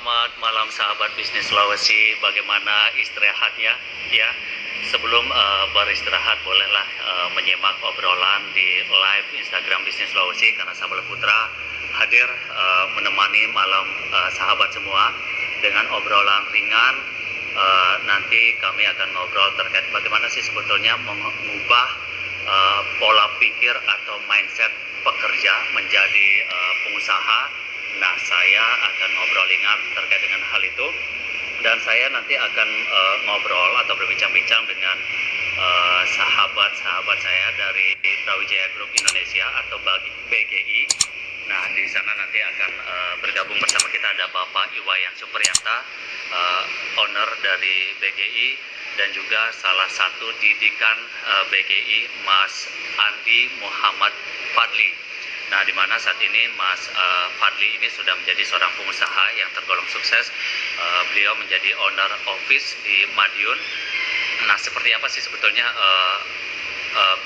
Selamat malam sahabat bisnis Sulawesi. Bagaimana istirahatnya? Ya, sebelum beristirahat bolehlah menyimak obrolan di live Instagram bisnis Sulawesi karena Sahabat Putra hadir menemani malam sahabat semua dengan obrolan ringan. Nanti kami akan ngobrol terkait bagaimana sih sebetulnya mengubah pola pikir atau mindset pekerja menjadi pengusaha. Nah, saya akan ngobrol ringan terkait dengan hal itu, dan saya nanti akan ngobrol atau berbincang-bincang dengan sahabat-sahabat saya dari Brawijaya Group Indonesia atau BGI. Nah, di sana nanti akan bergabung bersama kita ada Bapak Iwayan Suprianta, owner dari BGI, dan juga salah satu didikan BGI, Mas Andi Muhammad Fadli. Nah, di mana saat ini Mas Fadli ini sudah menjadi seorang pengusaha yang tergolong sukses. Beliau menjadi owner office di Madiun. Nah, seperti apa sih sebetulnya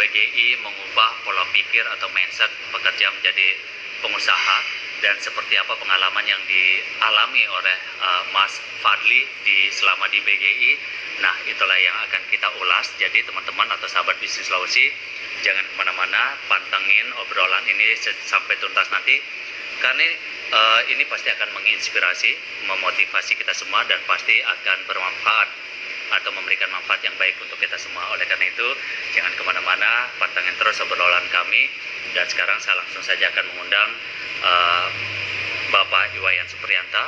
BGI mengubah pola pikir atau mindset pekerja menjadi pengusaha, dan seperti apa pengalaman yang dialami oleh Mas Fadli selama di BGI. Nah, itulah yang akan kita ulas. Jadi teman-teman atau sahabat bisnis Sulawesi, jangan kemana-mana, pantengin obrolan ini sampai tuntas nanti, karena ini pasti akan menginspirasi, memotivasi kita semua, dan pasti akan bermanfaat atau memberikan manfaat yang baik untuk kita semua. Oleh karena itu, jangan kemana-mana, pantengin terus obrolan kami. Dan sekarang saya langsung saja akan mengundang Bapak Iwayan Suprianta,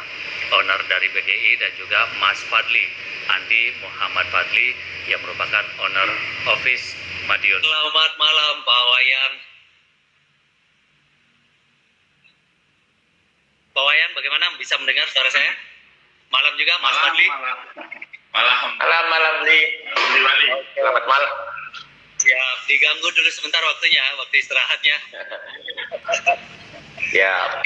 owner dari BGI, dan juga Mas Fadli, Andi Muhammad Fadli, yang merupakan owner office Madiun. Selamat malam Pak Wayan. Pak Wayan, bagaimana bisa mendengar suara saya? Malam juga Mas Fadli. Malam Li. Selamat malam. Siap, diganggu dulu sebentar waktunya, waktu istirahatnya. Siap.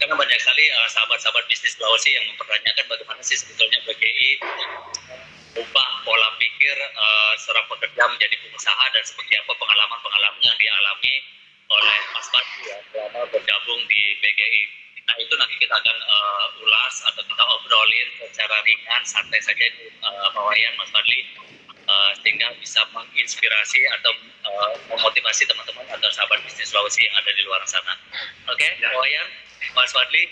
Karena banyak sekali sahabat-sahabat bisnis Sulawesi yang mempertanyakan bagaimana sih sebetulnya BGI ubah pola pikir seorang pekerja menjadi pengusaha, dan seperti apa pengalaman-pengalaman yang dialami oleh Mas Fadli yang selama bergabung di BGI. Nah, itu nanti kita akan ulas atau kita obrolin secara ringan, santai saja Pak Wayan, Mas Fadli, sehingga bisa menginspirasi atau memotivasi teman-teman atau sahabat bisnis Sulawesi yang ada di luar sana. Oke, ya. Pak Wayan, Mas Fadli.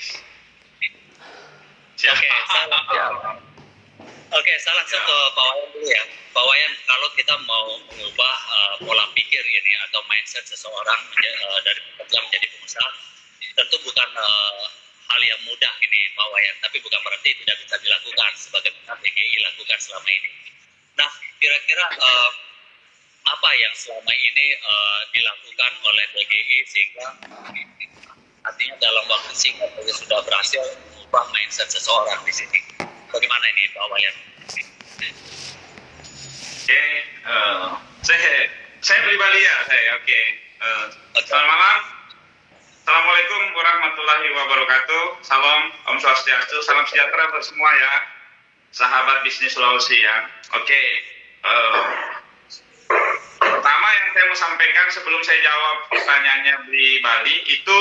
Oke, saya langsung ke Pak Wayan dulu ya. Pak Wayan, kalau kita mau mengubah pola pikir ini atau mindset seseorang dari pekerja menjadi pengusaha, tentu bukan hal yang mudah ini Pak Wayan, tapi bukan berarti tidak bisa dilakukan sebagaimana BGI lakukan selama ini. Nah, kira-kira apa yang selama ini dilakukan oleh BGI sehingga artinya dalam waktu singkat sudah berhasil mengubah mindset seseorang di sini? Bagaimana ini Pak Wayan? Saya pribadi ya, selamat malam. Assalamualaikum warahmatullahi wabarakatuh. Salam, Om Swastiastu, salam sejahtera untuk semua ya, sahabat bisnis Sulawesi ya. Pertama yang saya mau sampaikan sebelum saya jawab pertanyaannya di Bali itu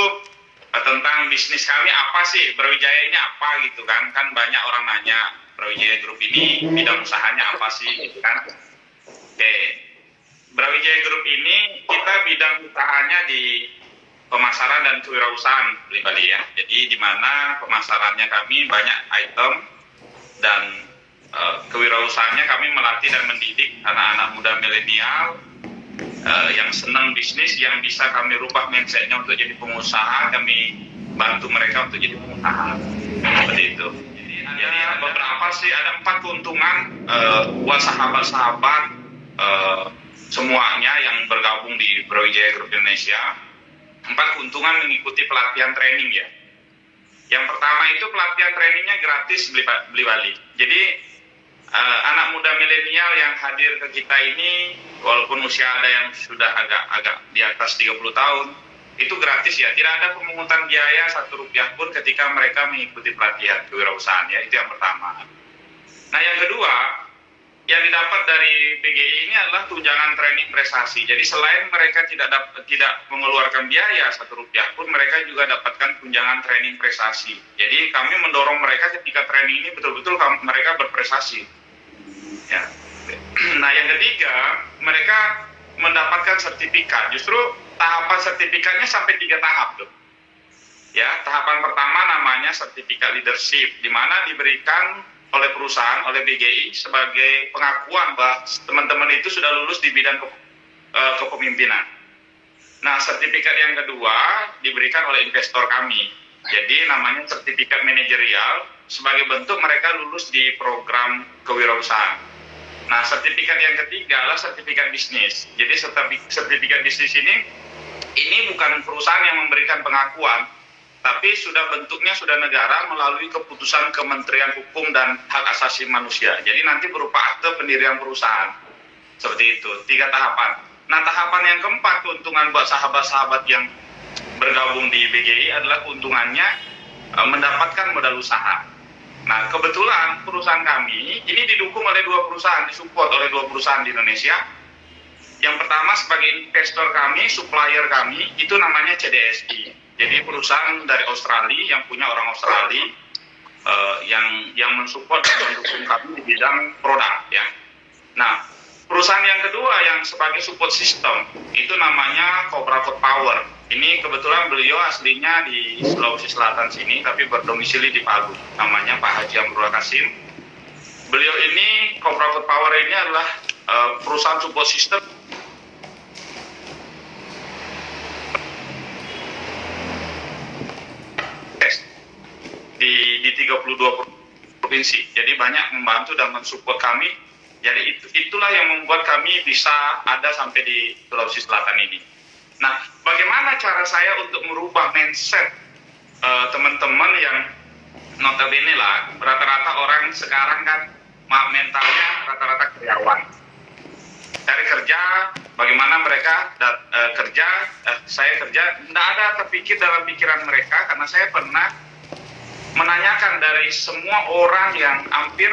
tentang bisnis kami apa sih, Brawijaya ini apa gitu kan banyak orang nanya Brawijaya Group ini bidang usahanya apa sih gitu kan. Brawijaya Group ini kita bidang usahanya di pemasaran dan kewirausahaan Bali ya. Jadi di mana pemasarannya kami banyak item, dan kewirausahaannya kami melatih dan mendidik anak-anak muda milenial yang senang bisnis, yang bisa kami rubah mindsetnya untuk jadi pengusaha. Kami bantu mereka untuk jadi pengusaha seperti itu. Jadi beberapa sih, ada 4 keuntungan buat sahabat-sahabat semuanya yang bergabung di Brawijaya Group Indonesia. 4 keuntungan mengikuti pelatihan training ya. Yang pertama itu pelatihan trainingnya gratis beli Bali. Jadi anak muda milenial yang hadir ke kita ini, walaupun usia ada yang sudah agak di atas 30 tahun, itu gratis ya. Tidak ada pemungutan biaya Rp1 pun ketika mereka mengikuti pelatihan kewirausahaan ya. Itu yang pertama. Nah, yang kedua, yang didapat dari BGI ini adalah tunjangan training prestasi. Jadi selain mereka tidak mengeluarkan biaya Rp1 pun, mereka juga dapatkan tunjangan training prestasi. Jadi kami mendorong mereka ketika training ini betul-betul mereka berprestasi. Ya. Nah, yang ketiga, mereka mendapatkan sertifikat. Justru tahapan sertifikatnya sampai 3 tahap tuh. Ya, tahapan pertama namanya sertifikat leadership, di mana diberikan oleh perusahaan, oleh BGI sebagai pengakuan bahwa teman-teman itu sudah lulus di bidang kepemimpinan. Nah, sertifikat yang kedua diberikan oleh investor kami. Jadi namanya sertifikat manajerial, sebagai bentuk mereka lulus di program kewirausahaan. Nah, sertifikat yang ketiga adalah sertifikat bisnis. Jadi sertifikat bisnis ini bukan perusahaan yang memberikan pengakuan, tapi bentuknya sudah negara melalui keputusan Kementerian Hukum dan Hak Asasi Manusia. Jadi nanti berupa akte pendirian perusahaan. Seperti itu, 3 tahapan. Nah, tahapan yang keempat, keuntungan buat sahabat-sahabat yang bergabung di BGI adalah keuntungannya mendapatkan modal usaha. Nah, kebetulan perusahaan kami ini didukung oleh 2 perusahaan, disupport oleh 2 perusahaan di Indonesia. Yang pertama sebagai investor kami, supplier kami, itu namanya CDSI. Jadi perusahaan dari Australia yang punya orang Australia yang mensupport dan mendukung kami di bidang produk, ya. Nah, perusahaan yang kedua yang sebagai support system itu namanya Cobra Code Power. Ini kebetulan beliau aslinya di Sulawesi Selatan sini, tapi berdomisili di Palu. Namanya Pak Haji Amrullah Kasim. Beliau ini, Cobra Code Power ini adalah perusahaan support system di 32 provinsi. Jadi banyak membantu dan mensupport kami. Jadi itulah yang membuat kami bisa ada sampai di Sulawesi Selatan ini. Nah, bagaimana cara saya untuk merubah mindset teman-teman yang notabene lah, rata-rata orang sekarang kan mentalnya rata-rata karyawan. Cari kerja, bagaimana mereka saya kerja, tidak ada terpikir dalam pikiran mereka, karena saya pernah menanyakan dari semua orang yang hampir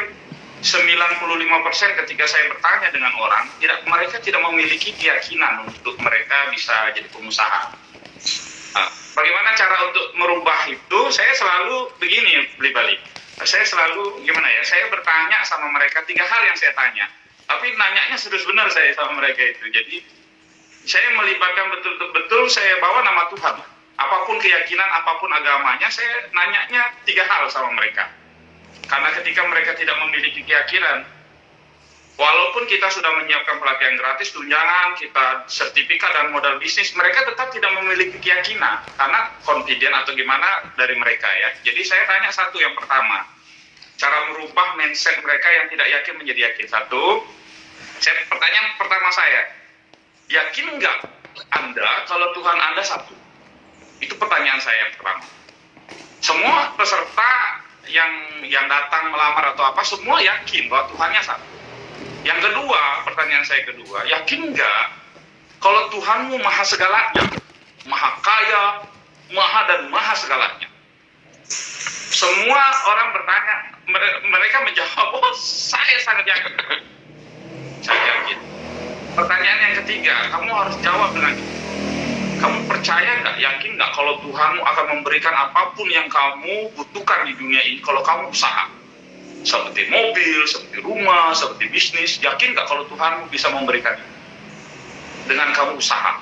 95% ketika saya bertanya dengan orang, mereka tidak memiliki keyakinan untuk mereka bisa jadi pengusaha. Bagaimana cara untuk merubah itu? Saya selalu begini, balik. Saya selalu saya bertanya sama mereka 3 hal yang saya tanya. Tapi nanyanya serius benar saya sama mereka itu. Jadi saya melibatkan betul-betul, saya bawa nama Tuhan. Apapun keyakinan, apapun agamanya, saya nanyanya 3 hal sama mereka. Karena ketika mereka tidak memiliki keyakinan, walaupun kita sudah menyiapkan pelatihan gratis, tunjangan, kita sertifikat dan modal bisnis, mereka tetap tidak memiliki keyakinan. Karena confident atau gimana dari mereka, ya. Jadi saya tanya satu, yang pertama, cara merubah mindset mereka yang tidak yakin menjadi yakin. Pertanyaan pertama saya, yakin nggak Anda kalau Tuhan Anda satu? Itu pertanyaan saya yang pertama. Semua peserta yang datang melamar atau apa, semua yakin bahwa Tuhannya satu. Yang kedua, pertanyaan saya kedua, yakin nggak kalau Tuhanmu maha segalanya, maha kaya, maha dan maha segalanya? Semua orang bertanya, mereka menjawab, oh saya sangat yakin. Saya yakin. Pertanyaan yang ketiga, kamu harus jawab dengan itu. Kamu percaya nggak, yakin nggak kalau Tuhanmu akan memberikan apapun yang kamu butuhkan di dunia ini kalau kamu usaha? Seperti mobil, seperti rumah, seperti bisnis, yakin nggak kalau Tuhanmu bisa memberikan itu? Dengan kamu usaha.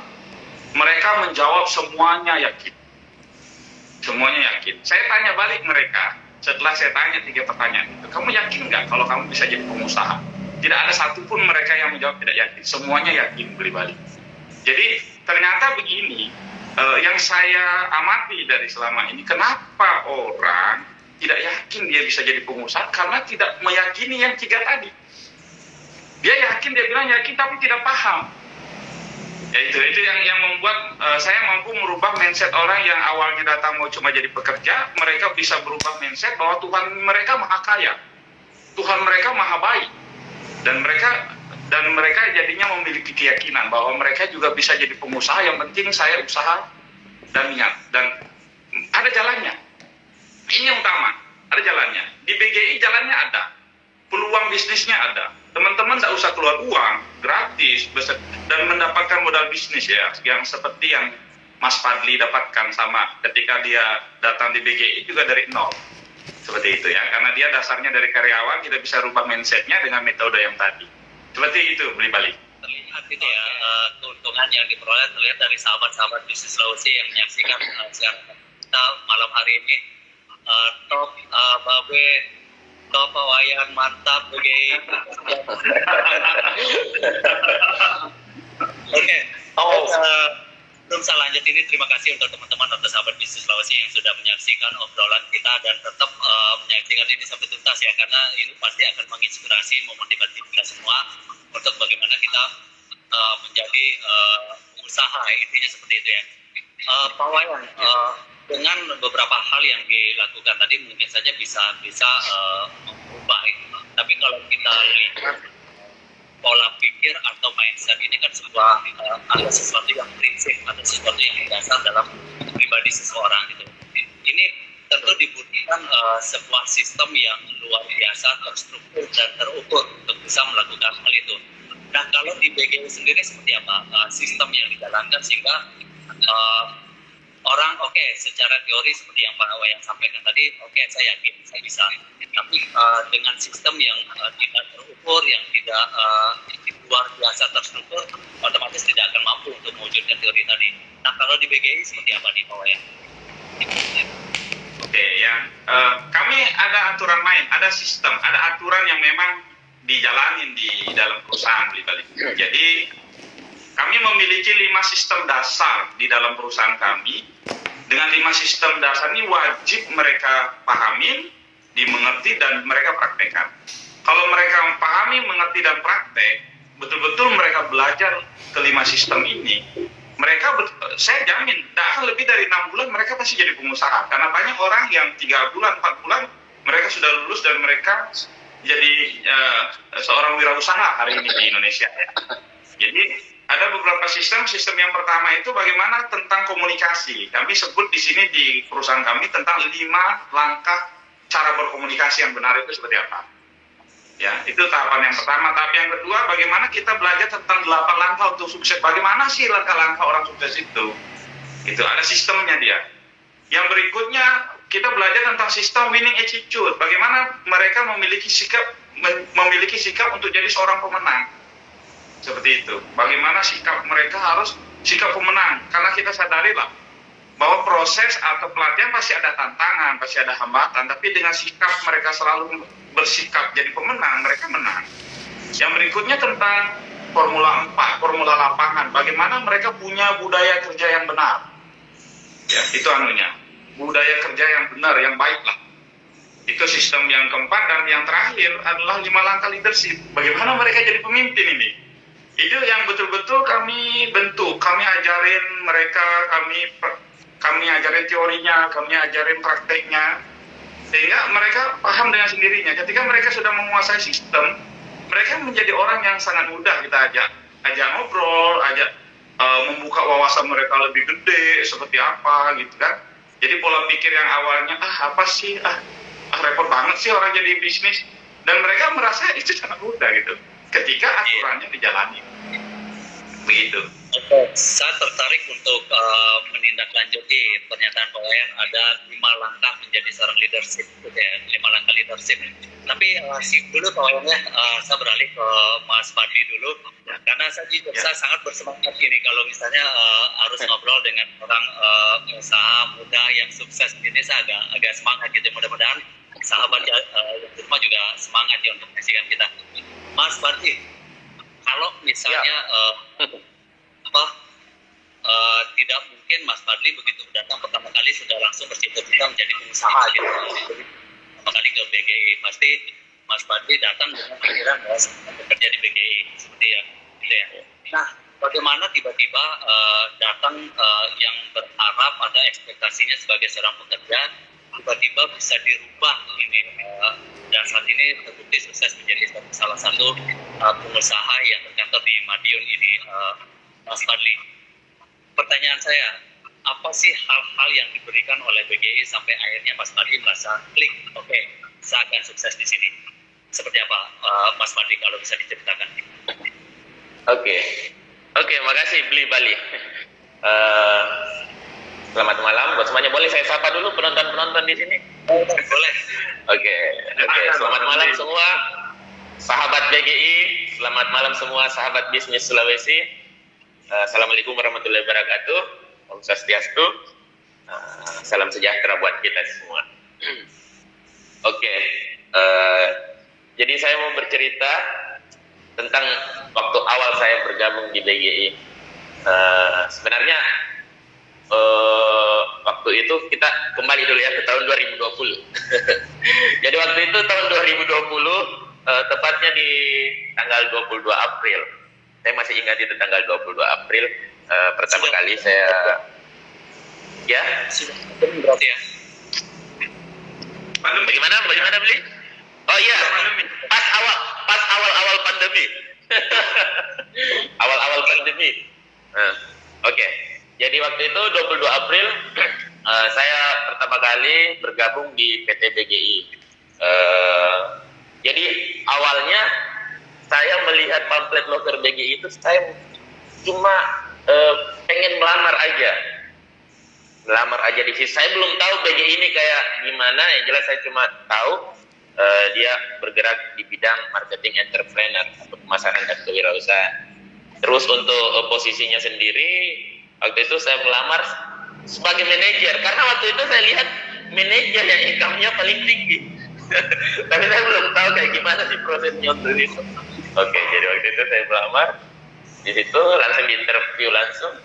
Mereka menjawab semuanya yakin. Semuanya yakin. Saya tanya balik mereka, setelah saya tanya 3 pertanyaan itu, kamu yakin nggak kalau kamu bisa jadi pengusaha? Tidak ada satupun mereka yang menjawab tidak yakin. Semuanya yakin, balik. Jadi ternyata begini, yang saya amati dari selama ini, kenapa orang tidak yakin dia bisa jadi pengusaha? Karena tidak meyakini yang 3 tadi. Dia yakin, dia bilang yakin, tapi tidak paham. Ya itu yang membuat saya mampu merubah mindset orang yang awalnya datang mau cuma jadi pekerja, mereka bisa berubah mindset bahwa Tuhan mereka maha kaya, Tuhan mereka maha baik, dan mereka jadinya memiliki keyakinan bahwa mereka juga bisa jadi pengusaha. Yang penting saya usaha dan niat, dan ada jalannya. Ini yang utama, ada jalannya. Di BGI jalannya ada, peluang bisnisnya ada, teman-teman tidak usah keluar uang, gratis, dan mendapatkan modal bisnis ya, yang seperti yang Mas Fadli dapatkan sama ketika dia datang di BGI juga dari nol. Seperti itu ya, karena dia dasarnya dari karyawan, kita bisa rubah mindsetnya dengan metode yang tadi. Seperti itu, beli balik. Terlihat gitu ya, keuntungan yang diperoleh terlihat dari sahabat-sahabat bisnis Sulawesi yang menyaksikan siaran kita malam hari ini. Top Babe, top Wayan, mantap BGI. Oke. Belum saya lanjut ini, terima kasih untuk teman-teman atau sahabat bisnis Sulawesi yang sudah menyaksikan obrolan kita dan tetap menyaksikan ini sampai tuntas ya, karena ini pasti akan menginspirasi, memotivasi kita semua untuk bagaimana kita menjadi usaha, intinya seperti itu ya. Pak Wayan, dengan beberapa hal yang dilakukan tadi mungkin saja bisa mengubah itu. Tapi kalau kita lihat pola pikir atau mindset ini kan sebuah ada sesuatu yang prinsip, ada sesuatu yang mendasar dalam pribadi seseorang gitu. Ini tentu dibutuhkan sebuah sistem yang luar biasa, terstruktur dan terukur untuk bisa melakukan hal itu. Nah, kalau di BGI sendiri seperti apa sistem yang dijalankan sehingga orang secara teori seperti yang Pak Wayan sampaikan tadi, saya yakin saya bisa. Tapi dengan sistem yang tidak terukur, yang tidak luar biasa terstruktur, otomatis tidak akan mampu untuk mewujudkan teori tadi. Nah, kalau di BGI seperti apa nih Pak Wayan? Kami ada aturan main, ada sistem, ada aturan yang memang dijalanin di dalam perusahaan beli balik. Jadi kami memiliki 5 sistem dasar di dalam perusahaan kami. Dengan 5 sistem dasar ini wajib mereka pahami, dimengerti, dan mereka praktekkan. Kalau mereka pahami, mengerti, dan praktek, betul-betul mereka belajar ke 5 sistem ini, saya jamin, tidak akan lebih dari 6 bulan mereka pasti jadi pengusaha. Karena banyak orang yang 3 bulan, 4 bulan, mereka sudah lulus dan mereka jadi seorang wirausaha hari ini di Indonesia. Jadi ada beberapa sistem yang pertama itu bagaimana tentang komunikasi. Kami sebut di sini di perusahaan kami tentang 5 langkah cara berkomunikasi yang benar itu seperti apa. Ya, itu tahapan yang pertama. Tahap yang kedua, bagaimana kita belajar tentang 8 langkah untuk sukses. Bagaimana sih langkah-langkah orang sukses itu? Itu ada sistemnya dia. Yang berikutnya, kita belajar tentang sistem winning attitude. Bagaimana mereka memiliki sikap untuk jadi seorang pemenang. Seperti itu. Bagaimana sikap mereka harus sikap pemenang. Karena kita sadarilah bahwa proses atau pelatihan pasti ada tantangan, pasti ada hambatan. Tapi dengan sikap mereka selalu bersikap jadi pemenang, mereka menang. Yang berikutnya tentang Formula 4, Formula lapangan. Bagaimana mereka punya budaya kerja yang benar. Ya, itu anunya. Budaya kerja yang benar, yang baik lah. Itu sistem yang keempat. Dan yang terakhir adalah 5 langkah leadership. Bagaimana mereka jadi pemimpin ini. Itu yang betul-betul kami bentuk, kami ajarin mereka, kami ajarin teorinya, kami ajarin prakteknya, sehingga mereka paham dengan sendirinya. Ketika mereka sudah menguasai sistem, mereka menjadi orang yang sangat mudah kita ajak ngobrol, membuka wawasan mereka lebih gede, seperti apa gitu kan. Jadi pola pikir yang awalnya, apa sih, repot banget sih orang jadi bisnis, dan mereka merasa itu sangat mudah gitu. Ketika aturannya dijalani, begitu. Saya tertarik untuk menindaklanjuti pernyataan Pak Wayan. Ada 5 langkah menjadi seorang leadership, gitu ya, 5 langkah leadership. Tapi dulu Pak Wayan saya beralih ke Mas Fadli dulu, karena saya sangat bersemangat ini kalau misalnya harus ngobrol dengan orang usaha muda yang sukses ini, saya agak semangat gitu. Mudah-mudahan sahabat yang di rumah juga semangat ya untuk menyaksikan kita. Mas Fadli, kalau misalnya tidak mungkin Mas Fadli begitu datang pertama kali sudah langsung bercita-cita menjadi pengusaha gitu. Pertama kali ke BGI, pasti Mas Fadli datang dengan pikiran bahwa bekerja di BGI seperti ya, gitu ya. Nah, bagaimana tiba-tiba datang yang berharap ada ekspektasinya sebagai seorang pekerja, tiba-tiba bisa dirubah ini dan saat ini terbukti sukses menjadi salah satu pengusaha yang terkantor di Madiun ini, Mas Fadli. Pertanyaan saya, apa sih hal-hal yang diberikan oleh BGI sampai akhirnya Mas Fadli merasa klik, oke, saya akan sukses di sini? seperti apa Mas Fadli kalau bisa diceritakan? Oke, makasih Bli Bali. Eh, Selamat malam buat semuanya. Boleh saya sapa dulu penonton-penonton di sini? Boleh. Oke. Selamat malam semua sahabat BGI. Selamat malam semua sahabat bisnis Sulawesi. Assalamualaikum warahmatullahi wabarakatuh. Om Swastiastu. Salam sejahtera buat kita semua. Oke. Jadi saya mau bercerita tentang waktu awal saya bergabung di BGI. Sebenarnya waktu itu kita kembali dulu ya ke tahun 2020. Jadi waktu itu tahun 2020, tepatnya di tanggal 22 April. Saya masih ingat itu tanggal 22 April. Pertama kali saya ya Sudah berarti ya. bagaimana Beli? Oh iya, pas awal pandemi. Awal pandemi. Oke. Jadi waktu itu 22 April saya pertama kali bergabung di PT BGI. Jadi awalnya saya melihat pamflet loker BGI itu saya cuma pengen melamar aja di situ. Saya belum tahu BGI ini kayak gimana. Yang jelas saya cuma tahu dia bergerak di bidang marketing entrepreneur atau pemasaran dan kewirausahaan. Terus untuk posisinya sendiri, waktu itu saya melamar sebagai manajer, karena waktu itu saya lihat manajer yang income-nya paling tinggi. Tapi saya belum tahu kayak gimana sih prosesnya untuk itu. Oke, jadi waktu itu saya melamar, di situ langsung diinterview langsung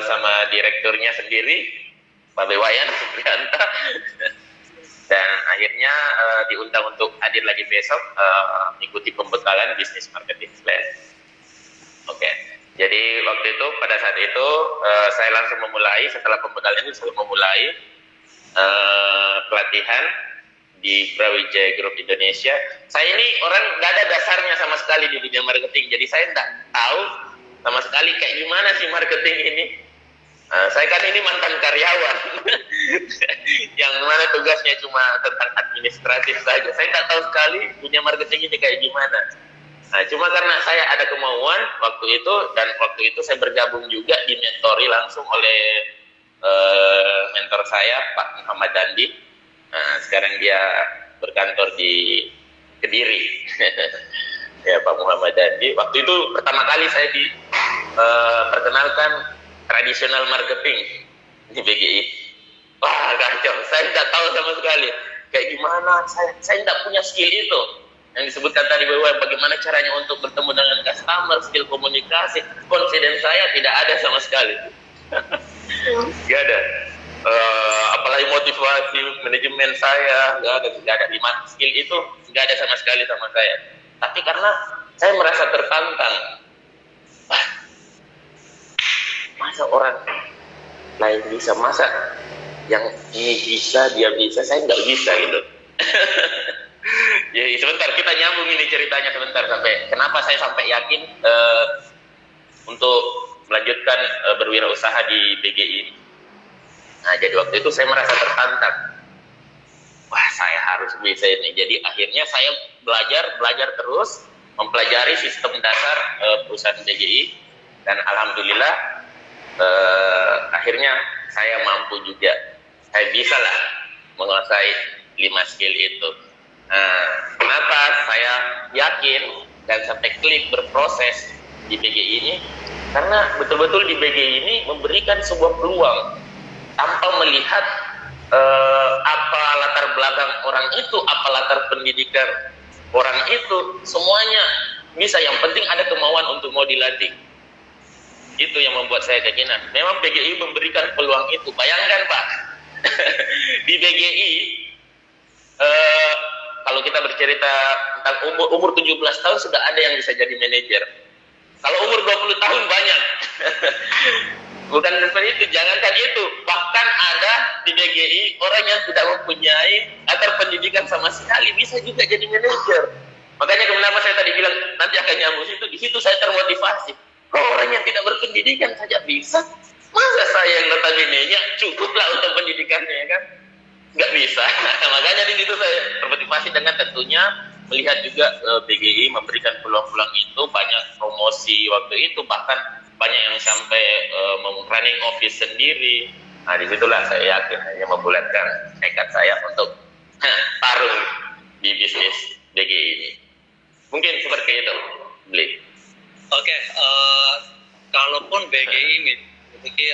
sama direkturnya sendiri, Pak Bewayan Supriyanta. Dan akhirnya diundang untuk hadir lagi besok mengikuti pembekalan bisnis marketing plan. Oke. Jadi waktu itu pada saat itu saya langsung memulai, setelah pembekalan itu saya memulai pelatihan di Brawijaya Group Indonesia. Saya ini orang nggak ada dasarnya sama sekali di dunia marketing, jadi saya nggak tahu sama sekali kayak gimana sih marketing ini. Saya kan ini mantan karyawan yang mana tugasnya cuma tentang administratif saja. Saya nggak tahu sekali dunia marketing ini kayak gimana. Nah, cuma karena saya ada kemauan waktu itu, dan waktu itu saya bergabung juga dimentori langsung oleh mentor saya, Pak Muhammad Dandi. Nah, sekarang dia berkantor di Kediri. Ya, Pak Muhammad Dandi. Waktu itu pertama kali saya diperkenalkan tradisional marketing di BGI. Wah, kacau. Saya tidak tahu sama sekali kayak gimana. Saya tidak punya skill itu yang disebutkan tadi, bahwa bagaimana caranya untuk bertemu dengan customer, skill komunikasi, confidence saya tidak ada sama sekali. Gak ada. Apalagi motivasi, manajemen saya gak ada. 5 skill itu gak ada sama sekali sama saya. Tapi karena saya merasa tertantang, masa orang lain bisa, masa yang ini bisa, dia bisa, saya nggak bisa gitu. Jadi sebentar, kita nyambung ini ceritanya sebentar, sampai kenapa saya sampai yakin untuk melanjutkan berwirausaha di BGI. Nah, jadi waktu itu saya merasa tertantang. Wah, saya harus bisa ini. Jadi akhirnya saya belajar terus, mempelajari sistem dasar perusahaan BGI, dan alhamdulillah akhirnya saya mampu juga. Saya bisa lah menguasai 5 skill itu. Kenapa saya yakin dan sampai klik berproses di BGI ini? Karena betul-betul di BGI ini memberikan sebuah peluang tanpa melihat apa latar belakang orang itu, apa latar pendidikan orang itu, semuanya bisa. Yang penting ada kemauan untuk mau dilatih. Itu yang membuat saya keinginan. Memang BGI memberikan peluang itu. Bayangkan Pak, di BGI kalau kita bercerita tentang umur 17 tahun sudah ada yang bisa jadi manajer. Kalau umur 20 tahun banyak. Bukan seperti itu, jangankan itu. Bahkan ada di BGI orang yang tidak mempunyai latar pendidikan sama sekali bisa juga jadi manajer. Makanya kenapa saya tadi bilang nanti akan nyambung situ. Di situ saya termotivasi. Kok orang yang tidak berpendidikan saja bisa? Masa saya yang notabene-nya cukuplah untuk pendidikannya, ya kan? Nggak bisa. Makanya di situ saya termotivasi dengan tentunya melihat juga BGI memberikan peluang-peluang itu, banyak promosi waktu itu, bahkan banyak yang sampai running office sendiri. Nah, disitulah saya yakin hanya membulatkan tekad saya untuk taruh di bisnis BGI ini. Mungkin seperti itu, Bli. Oke, kalaupun BGI memiliki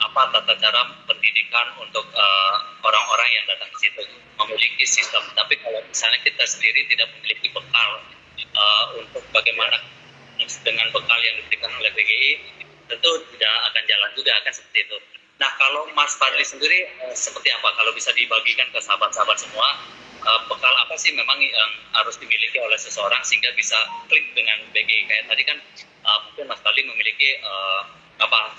tata cara pendidikan untuk orang-orang yang datang ke situ, memiliki sistem. Tapi kalau misalnya kita sendiri tidak memiliki bekal untuk bagaimana dengan bekal yang diberikan oleh BGI, tentu tidak akan jalan juga, akan seperti itu. Nah, kalau Mas Fadli sendiri seperti apa? Kalau bisa dibagikan ke sahabat-sahabat semua, bekal apa sih memang yang harus dimiliki oleh seseorang sehingga bisa klik dengan BGI? Kayak tadi kan mungkin Mas Fadli memiliki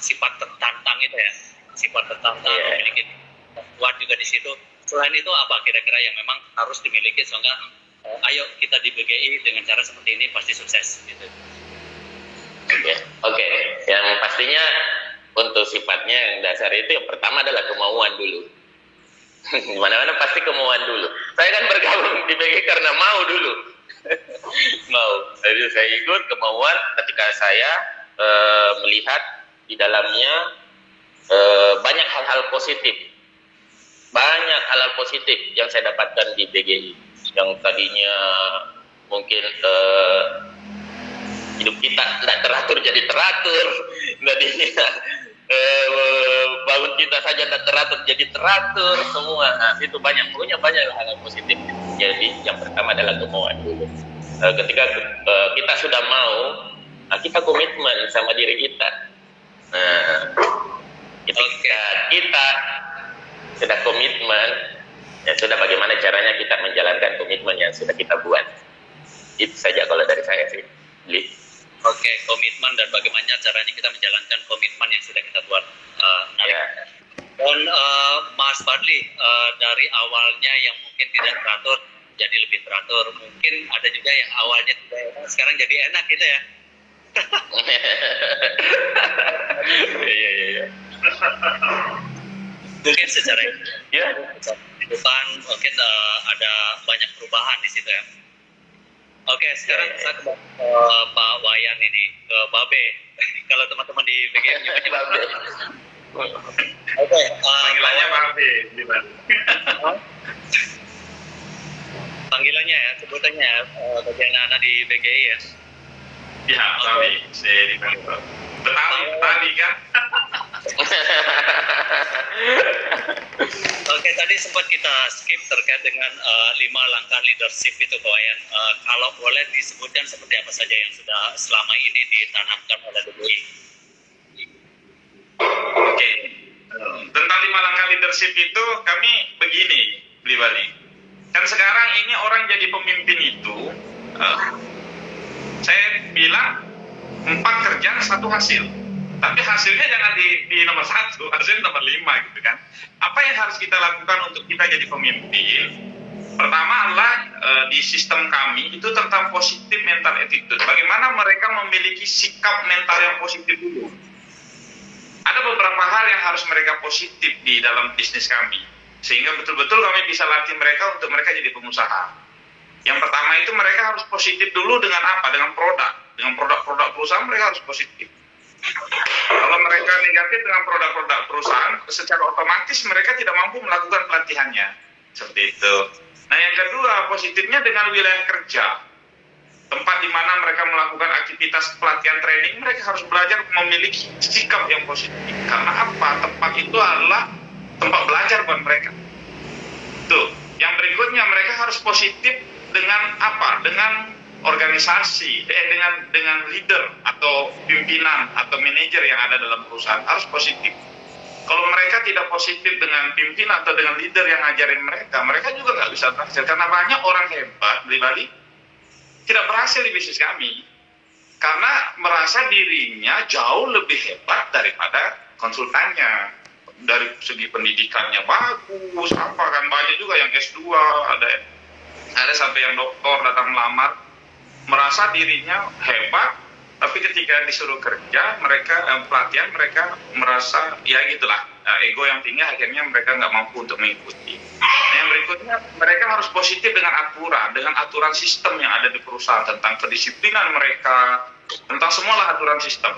sifat tertantang itu ya, sifat tertantang, memiliki kuat juga di situ. Selain itu apa kira-kira yang memang harus dimiliki sehingga ayo kita di BGI dengan cara seperti ini pasti sukses gitu. Oke. Yang pastinya untuk sifatnya yang dasar itu yang pertama adalah kemauan dulu. Mana-mana pasti kemauan dulu. Saya kan bergabung di BGI karena mau dulu. Mau. Jadi saya ikut kemauan ketika saya melihat di dalamnya banyak hal-hal positif. Banyak hal-hal positif yang saya dapatkan di BGI. Yang tadinya mungkin hidup kita tidak teratur jadi teratur. Tadinya bangun kita saja tidak teratur jadi teratur semua. Nah, itu banyak, pokoknya banyak hal positif. Jadi yang pertama adalah kemauan dulu. Ketika kita sudah mau, kita komitmen sama diri kita. Nah, ketika kita sudah komitmen, ya sudah bagaimana caranya kita menjalankan komitmen yang sudah kita buat. Itu saja kalau dari saya sih. Oke, komitmen dan bagaimana caranya kita menjalankan komitmen yang sudah kita buat. Dan Mas Fadli, dari awalnya yang mungkin tidak teratur jadi lebih teratur, mungkin ada juga yang awalnya tidak enak, sekarang jadi enak gitu ya. Iya. Mungkin secara kehidupan mungkin ada banyak perubahan di situ ya. Oke, sekarang saya ke Pak Wayan ini, ke Babe. Kalau teman-teman di BGI menyebutnya Babe. Oke, panggilannya Babe. Panggilannya ya, sebutannya bagian anak di BGI ya. Ya, Babe. Saya dipanggil. Betawi kan? Oke, tadi sempat kita skip terkait dengan 5 langkah leadership itu, Pak Wayan. Kalau boleh disebutkan seperti apa saja yang sudah selama ini ditanamkan oleh BGI. Oke. Tentang 5 langkah leadership itu kami begini, Bli Bali. Kan sekarang ini orang jadi pemimpin itu, saya bilang 4 kerja 1 hasil. Tapi hasilnya jangan di nomor 1, hasilnya nomor 5 gitu kan. Apa yang harus kita lakukan untuk kita jadi pemimpin? Pertama adalah di sistem kami itu tentang positif mental attitude. Bagaimana mereka memiliki sikap mental yang positif dulu. Ada beberapa hal yang harus mereka positif di dalam bisnis kami. Sehingga betul-betul kami bisa latih mereka untuk mereka jadi pengusaha. Yang pertama itu mereka harus positif dulu dengan apa? Dengan produk. Dengan produk-produk perusahaan mereka harus positif. Kalau mereka negatif dengan produk-produk perusahaan, secara otomatis mereka tidak mampu melakukan pelatihannya. Seperti itu. Nah, yang kedua, positifnya dengan wilayah kerja. Tempat di mana mereka melakukan aktivitas pelatihan training, mereka harus belajar memiliki sikap yang positif. Karena apa? Tempat itu adalah tempat belajar buat mereka. Tuh. Yang berikutnya, mereka harus positif dengan apa? Dengan organisasi, dengan leader atau pimpinan atau manajer yang ada dalam perusahaan harus positif. Kalau mereka tidak positif dengan pimpinan atau dengan leader yang ngajarin mereka juga nggak bisa berhasil. Karena banyak orang hebat di Bali tidak berhasil di bisnis kami karena merasa dirinya jauh lebih hebat daripada konsultannya. Dari segi pendidikannya bagus, apa kan banyak juga yang S2, ada sampai yang doktor datang melamar. Merasa dirinya hebat, tapi ketika disuruh kerja mereka pelatihan mereka merasa ya gitulah, ego yang tinggi akhirnya mereka nggak mampu untuk mengikuti. Nah, yang berikutnya mereka harus positif dengan aturan sistem yang ada di perusahaan, tentang kedisiplinan mereka, tentang semualah aturan sistem.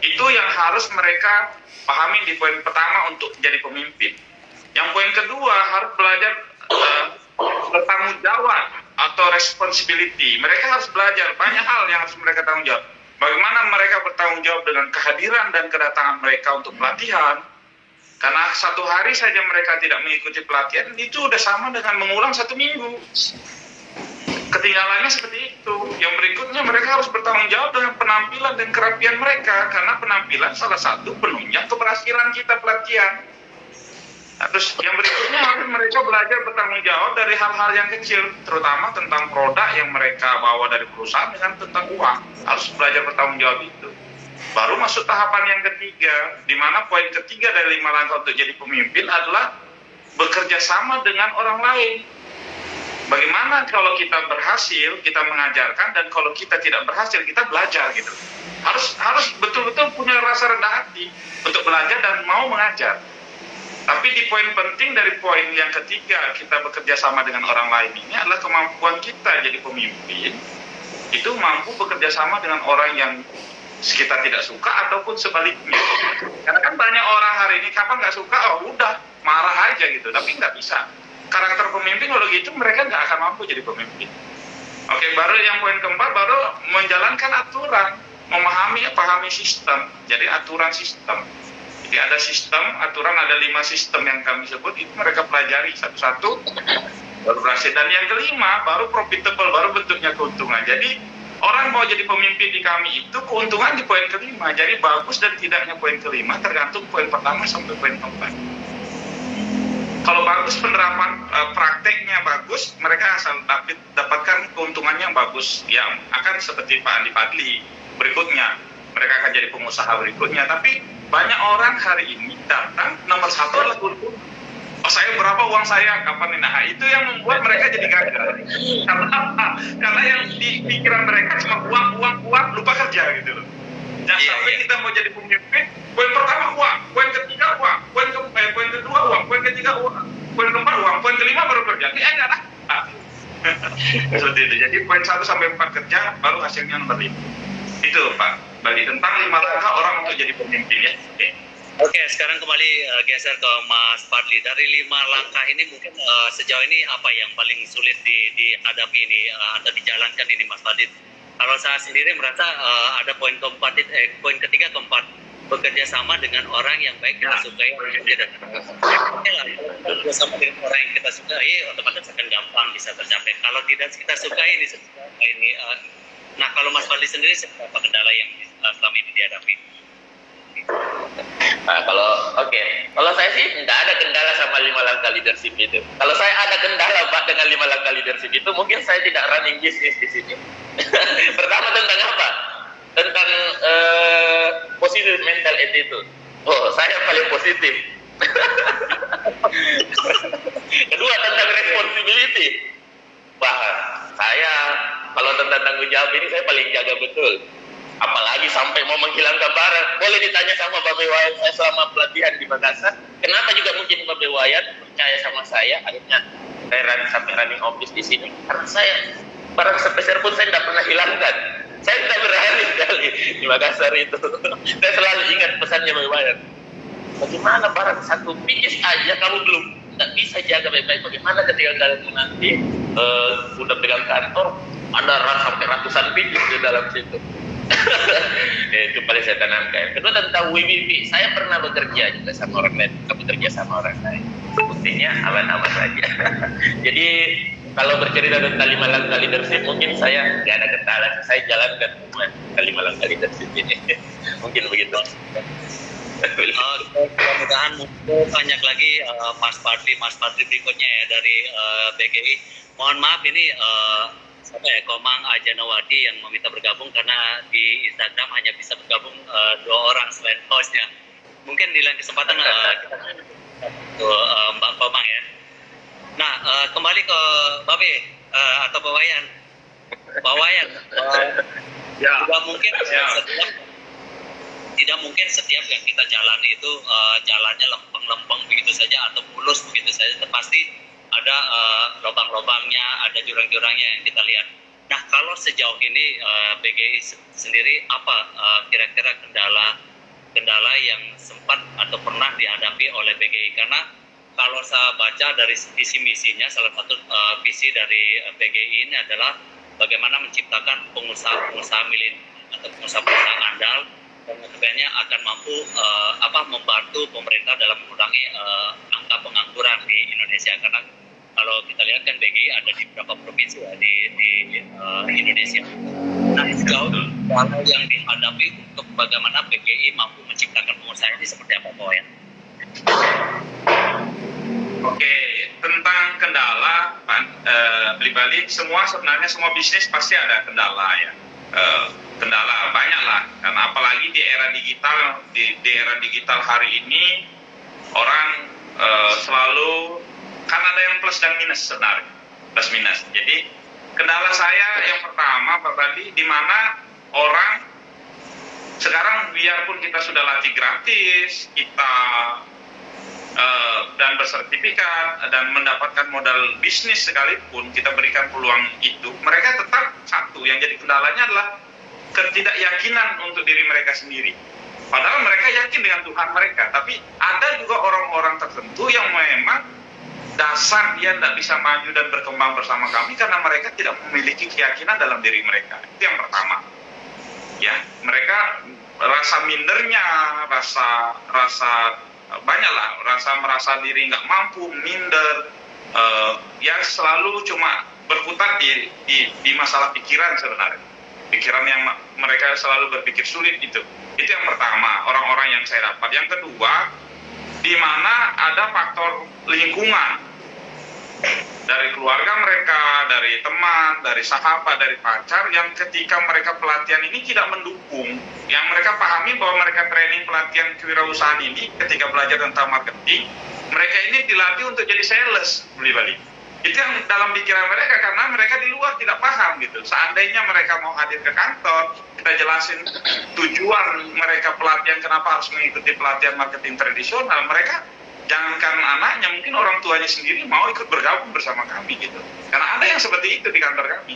Itu yang harus mereka pahami di poin pertama untuk jadi pemimpin. Yang poin kedua harus belajar bertanggung jawab atau responsibility. Mereka harus belajar banyak hal yang harus mereka tanggung jawab. Bagaimana mereka bertanggung jawab dengan kehadiran dan kedatangan mereka untuk pelatihan. Karena satu hari saja mereka tidak mengikuti pelatihan, itu udah sama dengan mengulang 1 minggu. Ketinggalannya seperti itu. Yang berikutnya mereka harus bertanggung jawab dengan penampilan dan kerapian mereka. Karena penampilan salah satu penunjang keberhasilan kita pelatihan. Nah, terus yang berikutnya harus mereka belajar bertanggung jawab dari hal-hal yang kecil, terutama tentang produk yang mereka bawa dari perusahaan dengan tentang uang. Harus belajar bertanggung jawab itu. Baru masuk tahapan yang ketiga, di mana poin ketiga dari 5 langkah untuk jadi pemimpin adalah bekerja sama dengan orang lain. Bagaimana kalau kita berhasil, kita mengajarkan, dan kalau kita tidak berhasil, kita belajar gitu. Harus betul-betul punya rasa rendah hati untuk belajar dan mau mengajar. Tapi di poin penting dari poin yang ketiga, kita bekerja sama dengan orang lain ini adalah kemampuan kita jadi pemimpin, itu mampu bekerja sama dengan orang yang kita tidak suka ataupun sebaliknya. Karena kan banyak orang hari ini kapan nggak suka, oh udah marah aja gitu, tapi nggak bisa. Karakter pemimpin kalau gitu mereka nggak akan mampu jadi pemimpin. Oke, baru yang poin keempat baru menjalankan aturan, pahami sistem. Jadi aturan sistem. Jadi ada sistem, aturan ada 5 sistem yang kami sebut, itu mereka pelajari satu-satu baru berhasil. Dan yang kelima baru profitable, baru bentuknya keuntungan. Jadi orang mau jadi pemimpin di kami itu keuntungan di poin kelima. Jadi bagus dan tidaknya poin kelima tergantung poin pertama sampai poin keempat. Kalau bagus penerapan prakteknya bagus, mereka asal dapatkan keuntungannya yang bagus. Yang akan seperti Pak Andi Fadli berikutnya, mereka akan jadi pengusaha berikutnya. Tapi banyak orang hari ini datang nomor 1 adalah keuntungan. Oh, saya berapa uang saya, kapan ini? Nah, itu yang membuat mereka jadi gagal. Karena yang di pikiran mereka cuma uang, lupa kerja gitu loh. Jangan sampai kita mau jadi pemimpin, poin pertama uang, poin ketiga uang, poin kedua uang, poin ketiga uang, poin keempat uang, poin kelima baru kerja. Ini enggak lah. Seperti itu. Jadi poin 1 sampai 4 kerja, baru hasilnya nomor 5. Itu Pak Bali tentang 5 langkah orang untuk jadi pemimpin ya. Oke, sekarang kembali geser ke Mas Fadli. Dari 5 langkah ini mungkin sejauh ini apa yang paling sulit dihadapi ini atau dijalankan ini Mas Fadli? Kalau saya sendiri merasa ada poin ketiga keempat, bekerja sama dengan orang yang baik kita sukai, tidak bersama dengan orang yang kita sukai, otomatis akan gampang bisa tercapai. Kalau tidak kita sukai ini, nah kalau Mas Fadli sendiri apa kendala yang selama ini dihadapi? Nah, kalau saya sih nggak ada kendala sama 5 langkah leadership itu. Kalau saya ada kendala Pak dengan 5 langkah leadership itu, mungkin saya tidak running bisnis di sini. Pertama tentang apa? Tentang positive mental attitude. Oh, saya paling positif. Kedua tentang responsibility. Wah, saya kalau tentang tanggung jawab ini saya paling jaga betul. Apalagi sampai mau menghilangkan barang. Boleh ditanya sama Bapak Wayan saya selama pelatihan di Makassar. Kenapa juga mungkin Bapak Wayan percaya sama saya. Akhirnya saya sampai running office di sini. Karena saya barang sepeser pun saya tidak pernah hilangkan. Saya tidak berani sekali di Makassar itu. Saya selalu ingat pesannya Bapak Wayan. Bagaimana barang satu pieces aja kamu belum tidak bisa jaga baik-baik. Bagaimana ketika kalian nanti udah pegang kantor ada sampai ratusan pieces di dalam situ. Itu paling saya tanamkan. Kedua tentang WWP, saya pernah bekerja juga sama orang lain, bekerja sama orang lain. Buktinya aman-aman saja. Jadi kalau bercerita tentang 5 langkah leadership, mungkin saya nggak ada kendala. Saya jalankan 5 langkah leadership ini. Mungkin begitu. Mudah-mudahan banyak lagi Mas Fadli berikutnya ya dari BGI. Mohon maaf ini Komang Ajanawadi yang meminta bergabung karena di Instagram hanya bisa bergabung 2 orang selain hostnya. Mungkin di lain kesempatan kita ke Mbak Komang ya. Nah, kembali ke Babe atau Bapak Wayan. Pak Wayan, Ya. tidak mungkin setiap yang kita jalani itu jalannya lempeng-lempeng begitu saja atau mulus begitu saja. Pasti ada lubang-lubangnya, ada jurang-jurangnya yang kita lihat. Nah, kalau sejauh ini BGI sendiri apa kira-kira kendala yang sempat atau pernah dihadapi oleh BGI? Karena kalau saya baca dari visi misinya, salah satu visi dari BGI ini adalah bagaimana menciptakan pengusaha milik atau pengusaha andal dan kemudiannya akan mampu membantu pemerintah dalam mengurangi angka pengangguran di Indonesia. Karena kalau kita lihat kan BGI ada di beberapa provinsi ya, di Indonesia. Nah, sejauh hal yang dihadapi untuk bagaimana BGI mampu menciptakan pengusaha ini seperti apa, Pak Wayan? Oke, tentang kendala, Bali, sebenarnya semua bisnis pasti ada kendala ya. Kendala banyak lah, karena apalagi di era digital hari ini orang selalu kan ada yang plus dan minus sebenarnya, plus minus. Jadi kendala saya yang pertama, Pak Bali, di mana orang sekarang biarpun kita sudah latih gratis, kita dan bersertifikat dan mendapatkan modal bisnis sekalipun kita berikan peluang itu, mereka tetap satu yang jadi kendalanya adalah ketidakyakinan untuk diri mereka sendiri. Padahal mereka yakin dengan Tuhan mereka, tapi ada juga orang-orang tertentu yang memang dasar dia tidak bisa maju dan berkembang bersama kami karena mereka tidak memiliki keyakinan dalam diri mereka. Itu yang pertama. Ya, mereka rasa mindernya, rasa banyaklah, merasa diri nggak mampu, minder, yang selalu cuma berkutat di masalah pikiran sebenarnya. Pikiran yang mereka selalu berpikir sulit itu yang pertama, orang-orang yang saya dapat. Yang kedua, di mana ada faktor lingkungan dari keluarga mereka, dari teman, dari sahabat, dari pacar yang ketika mereka pelatihan ini tidak mendukung. Yang mereka pahami bahwa mereka training pelatihan kewirausahaan ini ketika belajar tentang marketing, mereka ini dilatih untuk jadi sales, Bali. Itu yang dalam pikiran mereka karena mereka di luar tidak paham gitu. Seandainya mereka mau hadir ke kantor, kita jelasin tujuan mereka pelatihan kenapa harus mengikuti pelatihan marketing tradisional, mereka jangankan anaknya, mungkin orang tuanya sendiri mau ikut bergabung bersama kami gitu. Karena ada yang seperti itu di kantor kami.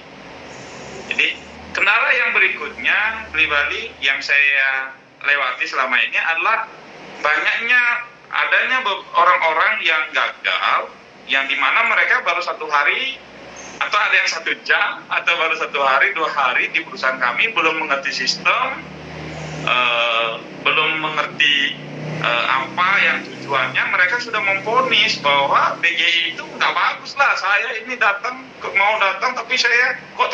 Jadi kendala yang berikutnya pribadi yang saya lewati selama ini adalah adanya orang-orang yang gagal, yang dimana mereka baru 1 hari atau ada yang 1 jam atau baru 1 hari 2 hari di perusahaan kami belum mengerti sistem, belum mengerti apa yang tujuannya, mereka sudah memvonis bahwa BGI itu nggak bagus lah, saya ini mau datang tapi saya kok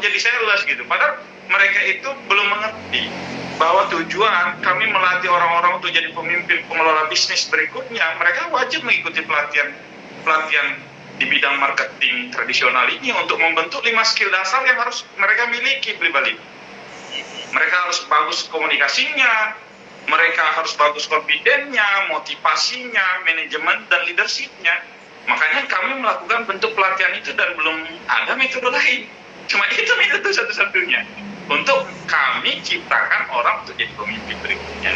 jadi sales gitu. Padahal mereka itu belum mengerti bahwa tujuan kami melatih orang-orang untuk jadi pemimpin pengelola bisnis berikutnya, mereka wajib mengikuti pelatihan di bidang marketing tradisional ini untuk membentuk 5 skill dasar yang harus mereka miliki pribadi. Mereka harus bagus komunikasinya, mereka harus bagus konfidennya, motivasinya, manajemen dan leadershipnya. Makanya kami melakukan bentuk pelatihan itu dan belum ada metode lain. Cuma itu metode satu-satunya untuk kami ciptakan orang untuk jadi pemimpin berikutnya.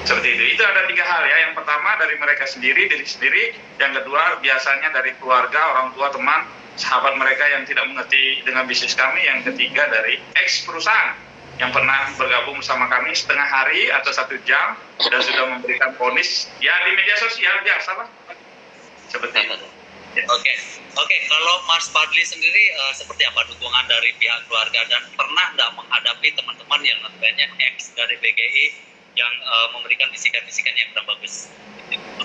Seperti itu ada 3 hal ya. Yang pertama dari mereka sendiri, diri sendiri. Yang kedua biasanya dari keluarga, orang tua, teman, sahabat mereka yang tidak mengerti dengan bisnis kami. Yang ketiga dari ex perusahaan yang pernah bergabung bersama kami setengah hari atau 1 jam dan sudah memberikan vonis ya di media sosial biasa lah. Seperti itu. Oke. Kalau Mas Fadli sendiri seperti apa dukungan dari pihak keluarga dan pernah nggak menghadapi teman-teman yang notabene ex dari BGI yang memberikan bisikan-bisikan yang kurang bagus?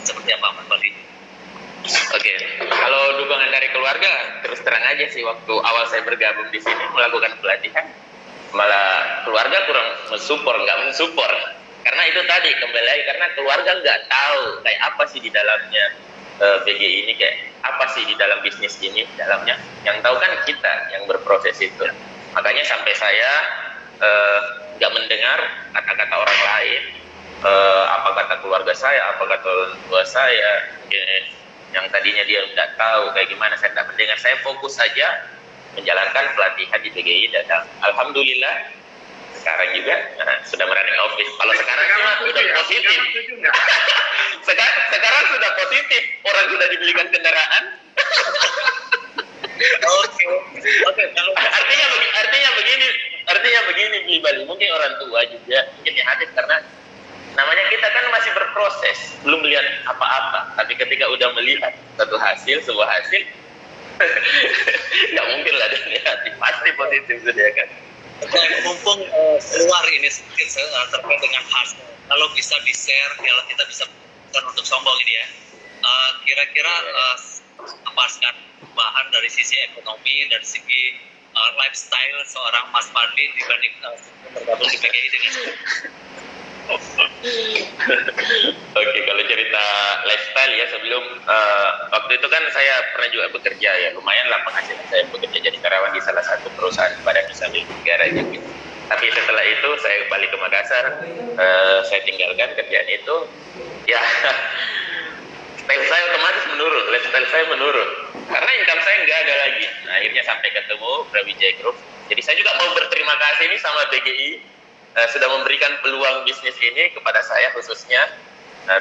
Seperti apa Mas Fadli? Oke, kalau dukungan dari keluarga terus terang aja sih, waktu awal saya bergabung di sini melakukan pelatihan, malah keluarga kurang mensupport karena itu tadi kembali lagi karena keluarga nggak tahu kayak apa sih di dalamnya BGI ini, kayak apa sih di dalam bisnis ini dalamnya. Yang tahu kan kita yang berproses itu. Makanya sampai saya nggak mendengar kata-kata orang lain, apa kata keluarga saya, apa kata orang tua saya, yang tadinya dia nggak tahu kayak gimana, saya nggak mendengar. Saya fokus saja menjalankan pelatihan di PGI dan alhamdulillah sekarang juga sudah running office. Kalau sekarang cuma sudah positif. Sekarang sudah positif, orang sudah dibelikan kendaraan. Oke. Kalau artinya begini Bli Bali, mungkin orang tua juga mungkin yang hadir karena namanya kita kan masih berproses, belum melihat apa-apa. Tapi ketika udah melihat sebuah hasil, nggak mungkin lah dia hati pasti positif sudah kan. mumpung keluar ini sedikit terkait dengan hasil, kalau bisa di-share, kalau kita bisa bukan untuk sombong ini ya, kira-kira apa sekarang perubahan dari sisi ekonomi, dari segi lifestyle seorang Mas Fadli dibanding bergabung di PGI dengan Oke, kalau cerita lifestyle ya sebelum waktu itu kan saya pernah juga bekerja ya, lumayan lah penghasilan saya bekerja jadi karyawan di salah satu perusahaan badan usaha milik negara gitu. Tapi setelah itu saya balik ke Makassar, saya tinggalkan kerjaan itu, ya style saya otomatis menurun, lifestyle saya menurun karena income saya nggak ada lagi. Nah, akhirnya sampai ketemu Brawijaya Group. Jadi saya juga mau berterima kasih nih sama BGI sudah memberikan peluang bisnis ini kepada saya khususnya.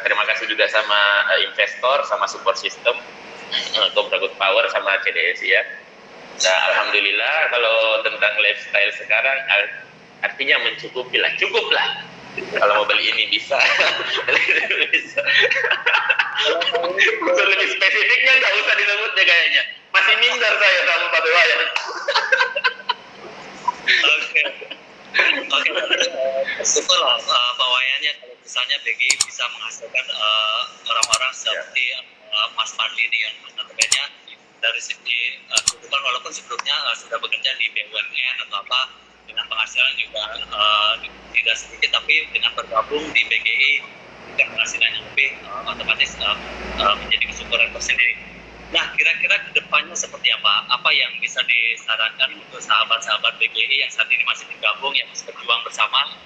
Terima kasih juga sama investor, sama support system, Cobra Good Power, sama CDS ya. Nah, alhamdulillah kalau tentang lifestyle sekarang artinya mencukupi lah, cukup lah. Kalau mau beli ini bisa. Bisa. Untuk lebih spesifiknya nggak usah disebut deh kayaknya. Masih minder saya sama Pak Wayan. Oke, syukurlah Pak Wayannya kalau misalnya BGI bisa menghasilkan orang-orang seperti Mas Fadli ini yang notabene dari segi kehidupan walaupun sebelumnya sudah bekerja di BUMN atau apa dengan penghasilan juga tidak sedikit, tapi dengan bergabung di BGI dengan penghasilannya lebih otomatis menjadi kesyukuran tersendiri. Nah, kira-kira kedepannya seperti apa? Apa yang bisa disarankan untuk sahabat-sahabat BGI yang saat ini masih bergabung, yang masih berjuang bersama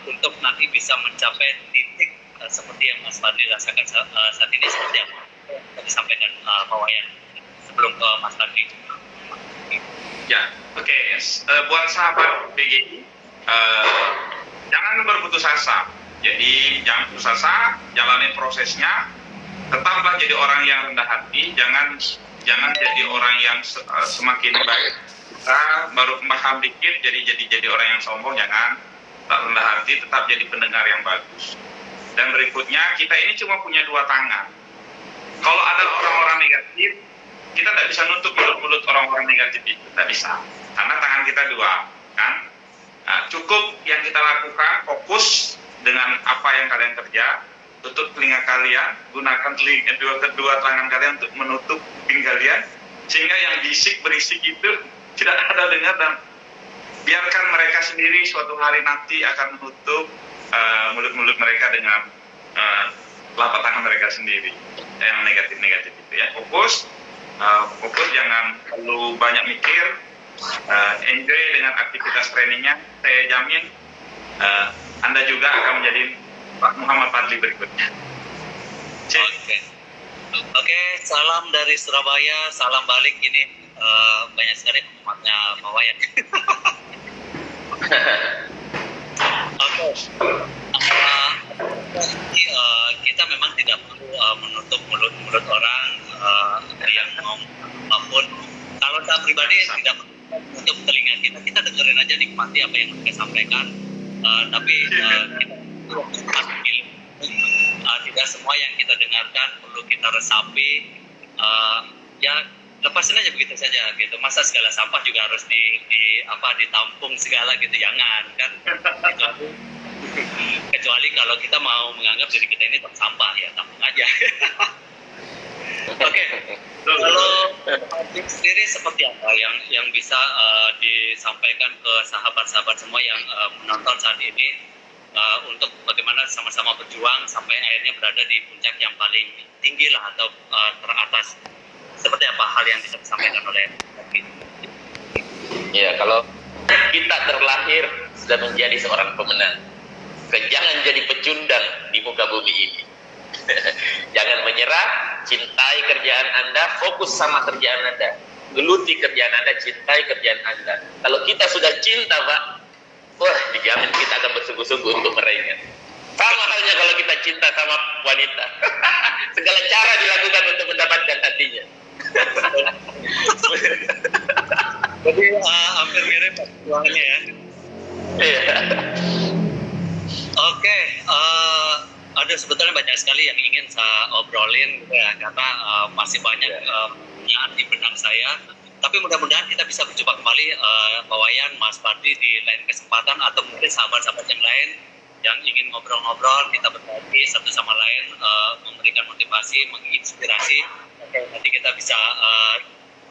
untuk nanti bisa mencapai titik seperti yang Mas Fadli rasakan saat ini, seperti yang disampaikan Pak Wayan sebelum ke Mas Fadli. Ya, oke. Buat sahabat BGI, jangan berputus asa. Jadi jangan putus asa, jalanin prosesnya. Tetaplah jadi orang yang rendah hati, jangan jadi orang yang semakin baik. Kita baru paham dikit, jadi orang yang sombong, jangan. Tak rendah hati, tetap jadi pendengar yang bagus. Dan berikutnya, kita ini cuma punya dua tangan. Kalau ada orang-orang negatif, kita tidak bisa nutup mulut-mulut orang-orang negatif itu, tidak bisa. Karena tangan kita dua, kan? Nah, cukup yang kita lakukan, fokus dengan apa yang kalian kerja, tutup telinga kalian, gunakan kedua tangan kalian untuk menutup kuping kalian, sehingga yang berisik itu tidak ada dengar, dan biarkan mereka sendiri suatu hari nanti akan menutup mulut-mulut mereka dengan telapak tangan mereka sendiri yang negatif-negatif itu ya. Fokus, jangan terlalu banyak mikir, enjoy dengan aktivitas trainingnya. Saya jamin Anda juga akan menjadi Pak Muhammad Fadli berikutnya. Oke, salam dari Surabaya, salam balik ini banyak sekali umatnya Pak Wayan. Oke, kita memang tidak perlu menutup mulut orang yang ngomong apapun. Kalau saya pribadi tidak menutup telinga kita dengerin aja, nikmati apa yang mereka sampaikan. Tapi kita tidak semua yang kita dengarkan perlu kita resapi. Ya lepasin aja begitu saja gitu. Masa segala sampah juga harus ditampung segala gitu, jangan kan. Kecuali kalau kita mau menganggap diri kita ini sampah, ya tampung aja. Oke. Kalau sendiri seperti apa yang bisa disampaikan ke sahabat-sahabat semua yang menonton saat ini untuk bagaimana sama-sama berjuang sampai akhirnya berada di puncak yang paling tinggi lah atau teratas. Seperti apa hal yang bisa disampaikan oleh Ya, kalau kita terlahir sudah menjadi seorang pemenang, jangan jadi pecundang di muka bumi ini. Jangan menyerah, cintai kerjaan Anda, fokus sama kerjaan Anda. geluti kerjaan Anda, cintai kerjaan Anda. Kalau kita sudah cinta, Pak, wah, dijamin kita akan bersungguh-sungguh untuk meraihnya. Sama halnya kalau kita cinta sama wanita. Segala cara dilakukan untuk mendapatkan hatinya. Jadi hampir mirip perjuangannya ya. Iya. Oke, ada sebetulnya banyak sekali yang ingin saya obrolin gitu ya, karena masih banyak pertanyaan di benak saya. Tapi mudah-mudahan kita bisa berjumpa kembali, Pak Wayan, Mas Fadli di lain kesempatan, atau mungkin sahabat-sahabat yang lain yang ingin ngobrol-ngobrol, kita berbagi satu sama lain, memberikan motivasi, menginspirasi. Oke, nanti kita bisa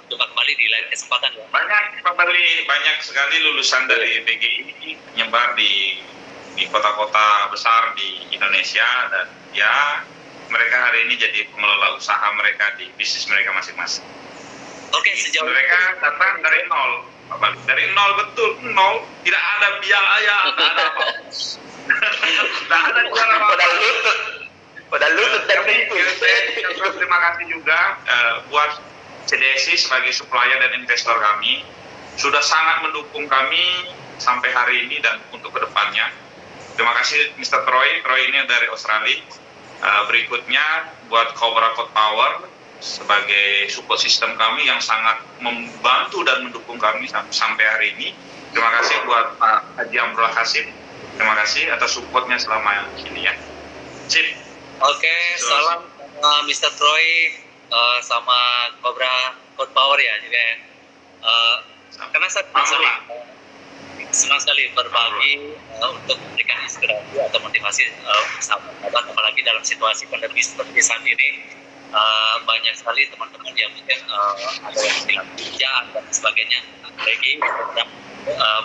berjumpa kembali di lain kesempatan. Ya. Banyak sekali lulusan dari BGI nyebar di kota-kota besar di Indonesia, dan ya mereka hari ini jadi pengelola usaha mereka di bisnis mereka masing-masing. Oke, sejauh mereka datang dari nol, dari nol, betul nol, tidak ada biaya, tidak ada apa, tidak ada biaya apa. Pada lutut terpintu. Terima kasih juga buat CDSI sebagai supplier dan investor kami, sudah sangat mendukung kami sampai hari ini dan untuk kedepannya. Terima kasih Mr. Troy ini dari Australia. Berikutnya buat Cobra Code Power sebagai support system kami yang sangat membantu dan mendukung kami sampai hari ini. Terima kasih buat Pak Haji Amrullah Kasim. Terima kasih atas supportnya selama ini ya. Sip. Oke, salam sama Mr. Troy, sama Cobra Code Power ya juga ya. Karena saya senang sekali berbagi untuk memberikan inspirasi atau motivasi sahabat-sahabat, apalagi dalam situasi pandemi seperti saat ini. Banyak sekali teman-teman yang mungkin ada yang hilang pekerjaan dan sebagainya, lagi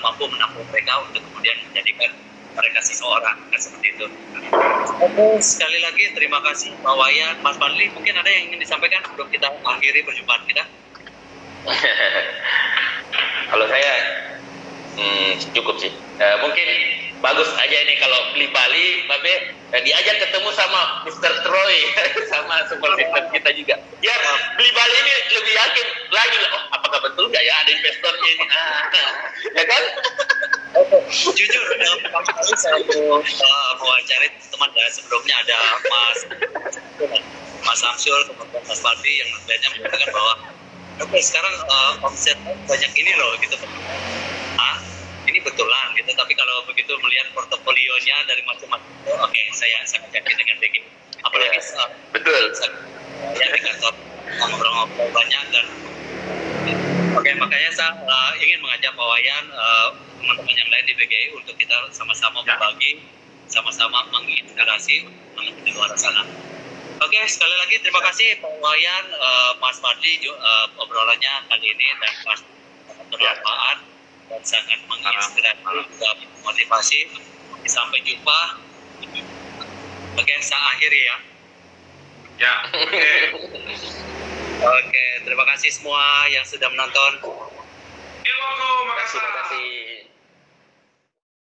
mampu menampung mereka untuk kemudian menjadikan mereka seseorang, kan seperti itu. Oke, sekali lagi terima kasih Pak Wayan, Mas Fadli. Mungkin ada yang ingin disampaikan sebelum kita akhiri perjumpaan kita? Kalau saya cukup sih. Mungkin bagus aja ini kalau beli Bali, Babe, diajak ketemu sama Mr. Troy, sama super system kita juga. Ya, beli Bali ini lebih yakin lagi, oh apakah betul nggak ya ada investornya ini? Ya kan? Jujur, pertama kali saya mewawancari teman dari sebelumnya ada Mas Samsul, kemudian Mas Fadli yang nantinya mengatakan bahwa oke, sekarang omset banyak ini loh gitu. Ini betulan gitu, tapi kalau begitu melihat portofolionya dari macam-macam, oke, saya sangat yakin dengan begini. Apalagi betul. Ya di kantor ngobrol-ngobrol banyak dan oke, makanya saya ingin mengajak Pak Wayan, teman-teman yang lain di BGI untuk kita sama-sama berbagi, sama-sama menginspirasi untuk di luar sana. Oke, sekali lagi terima kasih Pak Wayan, Mas Fadli, obrolannya kali ini dan pasti bermanfaat dan sangat menginspirasi, juga motivasi. Sampai jumpa. Oke, saya akhiri ya. Ya, oke. Oke, terima kasih semua yang sudah menonton. Ilmu, makasih.